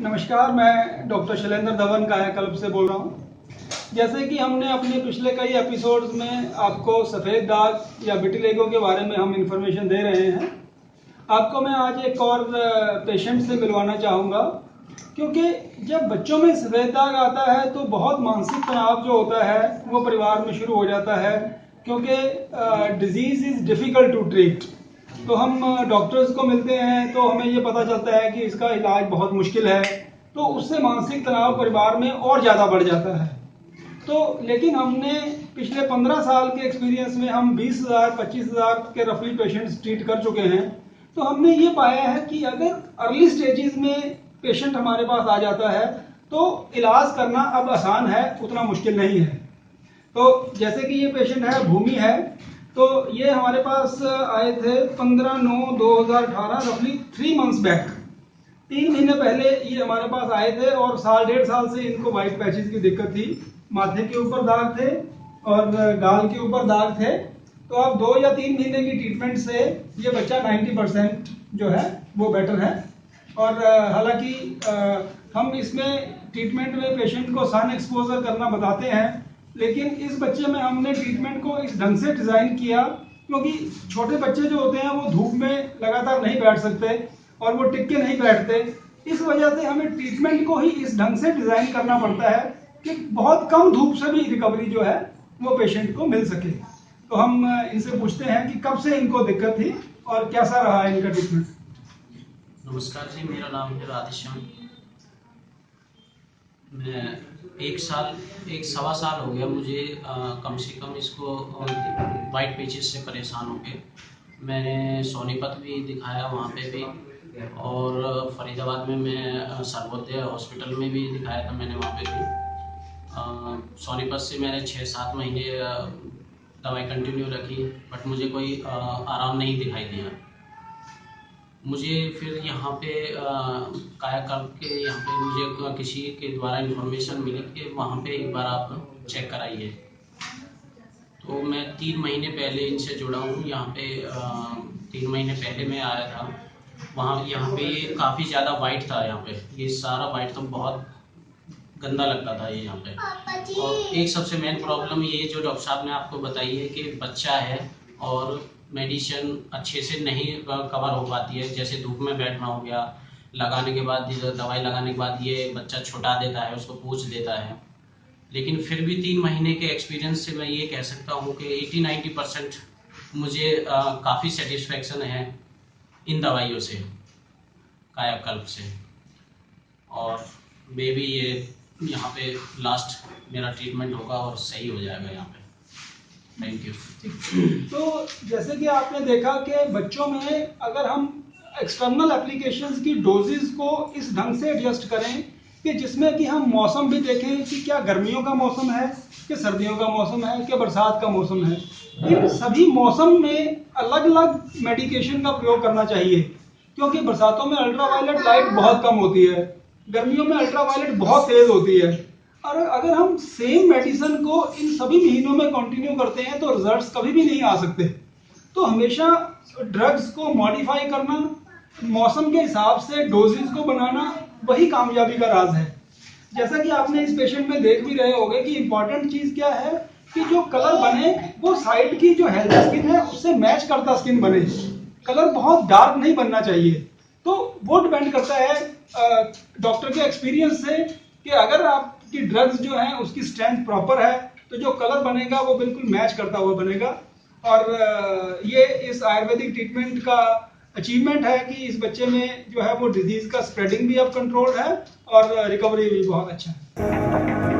नमस्कार, मैं डॉक्टर शैलेंद्र धवन कायाकल्प से बोल रहा हूँ। जैसे कि हमने अपने पिछले कई एपिसोड्स में आपको सफ़ेद दाग या विटिलिगो के बारे में हम इंफॉर्मेशन दे रहे हैं। आपको मैं आज एक और पेशेंट से मिलवाना चाहूँगा, क्योंकि जब बच्चों में सफ़ेद दाग आता है तो बहुत मानसिक तनाव जो होता है वो परिवार में शुरू हो जाता है, क्योंकि disease is difficult to treat. तो हम डॉक्टर्स को मिलते हैं तो हमें ये पता चलता है कि इसका इलाज बहुत मुश्किल है, तो उससे मानसिक तनाव परिवार में और ज़्यादा बढ़ जाता है। तो लेकिन हमने पिछले 15 साल के एक्सपीरियंस में हम 20,000-25,000 के रफली पेशेंट्स ट्रीट कर चुके हैं। तो हमने ये पाया है कि अगर अर्ली स्टेजेस में पेशेंट हमारे पास आ जाता है तो इलाज करना अब आसान है, उतना मुश्किल नहीं है। तो जैसे कि ये पेशेंट है, भूमि है, तो ये हमारे पास आए थे 15/9/2018, रफली 3 मंथ्स बैक। 3 महीने पहले ये हमारे पास आए थे और साल 1.5 साल से इनको वाइट पैचेस की दिक्कत थी। माथे के ऊपर दाग थे और गाल के ऊपर दाग थे। तो अब 2 या 3 महीने की ट्रीटमेंट से ये बच्चा 90% जो है वो बेटर है। और हालांकि हम इसमें ट्रीटमेंट में पेशेंट को सन एक्सपोजर करना बताते हैं, लेकिन इस बच्चे में हमने ट्रीटमेंट को इस ढंग से डिज़ाइन किया, क्योंकि छोटे बच्चे जो होते हैं वो धूप में लगातार नहीं बैठ सकते और वो टिक के नहीं बैठते। इस वजह से हमें ट्रीटमेंट को ही इस ढंग से डिज़ाइन करना पड़ता है कि बहुत कम धूप से भी रिकवरी जो है वो पेशेंट को मिल सके। तो हम इनसे पूछते हैं कि कब से इनको दिक्कत थी और कैसा रहा इनका ट्रीटमेंट। नमस्कार जी, मेरा नाम है राधेश्याम। मैं 1 सवा साल हो गया मुझे कम से कम इसको वाइट पेचेस से परेशान हो गए। मैंने सोनीपत भी दिखाया, वहाँ पे भी, और फरीदाबाद में मैं सर्वोदय हॉस्पिटल में भी दिखाया था मैंने, वहाँ पे भी। सोनीपत से मैंने 6-7 महीने दवाई कंटिन्यू रखी, बट मुझे कोई आराम नहीं दिखाई दिया। मुझे फिर यहाँ पे कायाकल्प के यहाँ पे मुझे किसी के द्वारा इन्फॉर्मेशन मिली कि वहाँ पे एक बार आप चेक कराइए। तो मैं 3 महीने पहले इनसे जुड़ा हूँ। यहाँ पे 3 महीने पहले मैं आया था, वहाँ यहाँ पे ये काफ़ी ज़्यादा वाइट था। यहाँ पे ये सारा वाइट था, बहुत गंदा लगता था ये यहाँ पे। और एक सबसे मेन प्रॉब्लम ये जो डॉक्टर साहब ने आपको बताई है कि बच्चा है और मेडिसिन अच्छे से नहीं कवर हो पाती है। जैसे धूप में बैठना हो गया, लगाने के बाद दवाई लगाने के बाद ये बच्चा छुटा देता है, उसको पूछ देता है। लेकिन फिर भी 3 महीने के एक्सपीरियंस से मैं ये कह सकता हूँ कि 80-90% मुझे काफ़ी सेटिस्फेक्शन है इन दवाइयों से, कायाकल्प से। और मे बी ये यहाँ पे लास्ट मेरा ट्रीटमेंट होगा और सही हो जाएगा यहाँ पे। Thank you. तो जैसे कि आपने देखा कि बच्चों में अगर हम एक्सटर्नल एप्लीकेशंस की डोजेस को इस ढंग से एडजस्ट करें कि जिसमें कि हम मौसम भी देखें कि क्या गर्मियों का मौसम है, कि सर्दियों का मौसम है, कि बरसात का मौसम है, इन सभी मौसम में अलग अलग मेडिकेशन का प्रयोग करना चाहिए। क्योंकि बरसातों में अल्ट्रावायलेट लाइट बहुत कम होती है, गर्मियों में अल्ट्रावायलेट बहुत तेज होती है। और अगर हम सेम मेडिसिन को इन सभी महीनों में कंटिन्यू करते हैं तो रिजल्ट्स कभी भी नहीं आ सकते। तो हमेशा ड्रग्स को मॉडिफाई करना, मौसम के हिसाब से डोजेस को बनाना, वही कामयाबी का राज है। जैसा कि आपने इस पेशेंट में देख भी रहे होंगे कि इंपॉर्टेंट चीज क्या है कि जो कलर बने वो साइड की जो हेल्दी स्किन है उससे मैच करता स्किन बने। कलर बहुत डार्क नहीं बनना चाहिए। तो वो डिपेंड करता है डॉक्टर के एक्सपीरियंस से कि अगर आपकी ड्रग्स जो है उसकी स्ट्रेंथ प्रॉपर है तो जो कलर बनेगा वो बिल्कुल मैच करता हुआ बनेगा। और ये इस आयुर्वेदिक ट्रीटमेंट का अचीवमेंट है कि इस बच्चे में जो है वो डिजीज का स्प्रेडिंग भी अब कंट्रोल है और रिकवरी भी बहुत अच्छा है।